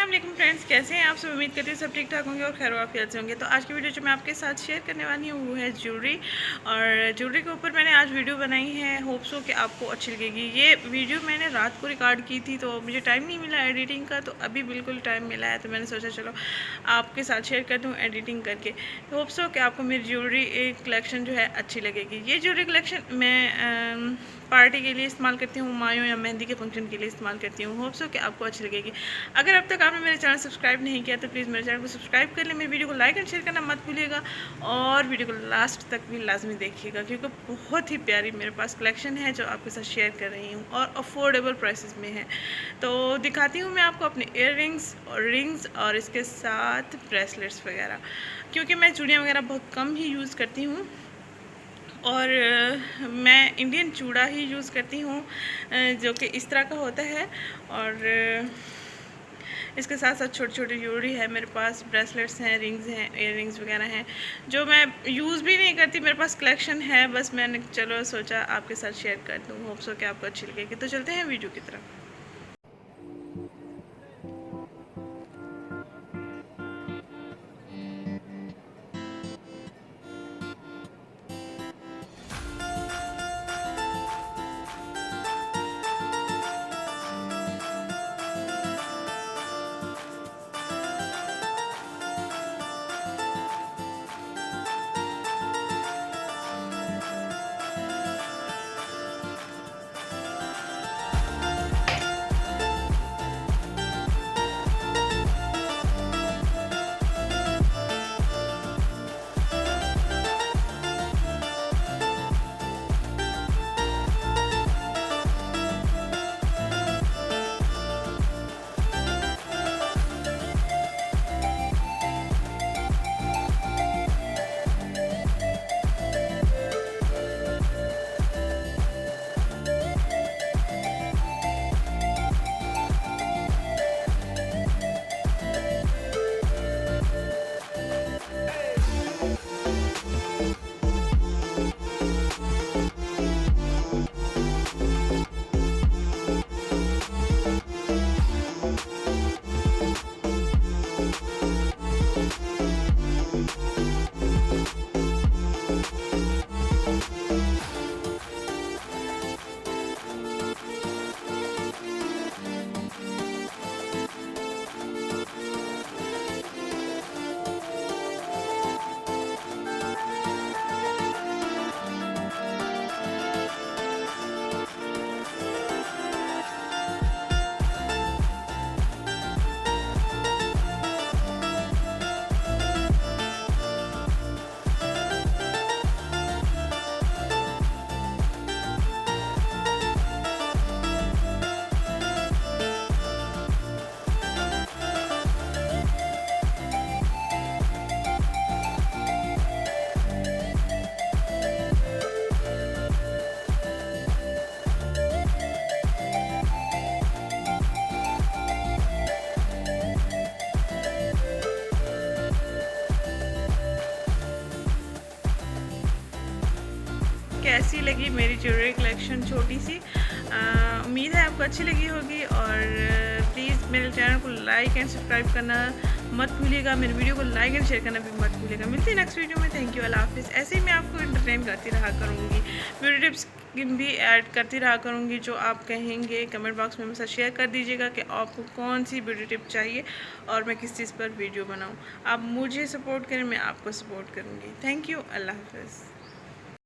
अस्सलाम फ्रेंड्स, कैसे हैं आप सब। उम्मीद करती हूँ सब ठीक ठाक होंगे और खैर वाफियत से होंगे। तो आज की वीडियो जो मैं आपके साथ शेयर करने वाली हूँ वो है ज्वेलरी। और ज्वेलरी के ऊपर मैंने आज वीडियो बनाई है, होप सो कि आपको अच्छी लगेगी। ये वीडियो मैंने रात को रिकॉर्ड की थी तो मुझे टाइम नहीं मिला एडिटिंग का, तो अभी बिल्कुल टाइम मिला है तो मैंने सोचा चलो आपके साथ शेयर कर दूँ एडिटिंग करके। होप सो कि आपको मेरी ज्वेलरी कलेक्शन जो है अच्छी लगेगी। ये ज्वेलरी कलेक्शन मैं पार्टी के लिए इस्तेमाल करती हूँ, मायों या मेहंदी के फंक्शन के लिए इस्तेमाल करती हूँ। होप सो कि आपको अच्छी लगेगी। अगर अब तक आपने मेरे चैनल सब्सक्राइब नहीं किया तो प्लीज़ मेरे चैनल को सब्सक्राइब कर लें। मेरी वीडियो को लाइक एंड शेयर करना मत भूलिएगा और वीडियो को लास्ट तक भी लाजमी देखिएगा, क्योंकि बहुत ही प्यारी मेरे पास कलेक्शन है जो आपके साथ शेयर कर रही हूँ और अफोर्डेबल प्राइसेस में है। तो दिखाती हूँ मैं आपको अपने ईयर रिंग्स और इसके साथ ब्रेसलेट्स वगैरह, क्योंकि मैं चूड़ियाँ वगैरह बहुत कम ही यूज़ करती हूँ और मैं इंडियन चूड़ा ही यूज़ करती हूँ जो कि इस तरह का होता है। और इसके साथ साथ छोटी छोटी ज्वेलरी है मेरे पास, ब्रेसलेट्स हैं, रिंग्स हैं, ईयर रिंग्स वगैरह हैं जो मैं यूज़ भी नहीं करती। मेरे पास कलेक्शन है, बस मैंने चलो सोचा आपके साथ शेयर कर दूँ। होप सो कि आपको अच्छी लगेगी। तो चलते हैं वीडियो की तरफ। कैसी लगी मेरी ज्वेलरी कलेक्शन छोटी सी। उम्मीद है आपको अच्छी लगी होगी। और प्लीज़ मेरे चैनल को लाइक एंड सब्सक्राइब करना मत भूलिएगा। मेरी वीडियो को लाइक एंड शेयर करना भी मत भूलिएगा। मिलती है नेक्स्ट वीडियो में। थैंक यू, अल्लाह हाफिज़। ऐसे ही मैं आपको एंटरटेन करती रहा करूँगी, ब्यूटी टिप्स भी ऐड करती रहा करूँगी। जो आप कहेंगे कमेंट बॉक्स में मेरे साथ शेयर कर दीजिएगा कि आपको कौन सी ब्यूटी टिप चाहिए और मैं किस चीज़ पर वीडियो बनाऊँ। आप मुझे सपोर्ट करें, मैं आपको सपोर्ट करूँगी। थैंक यू, अल्लाह हाफिज़।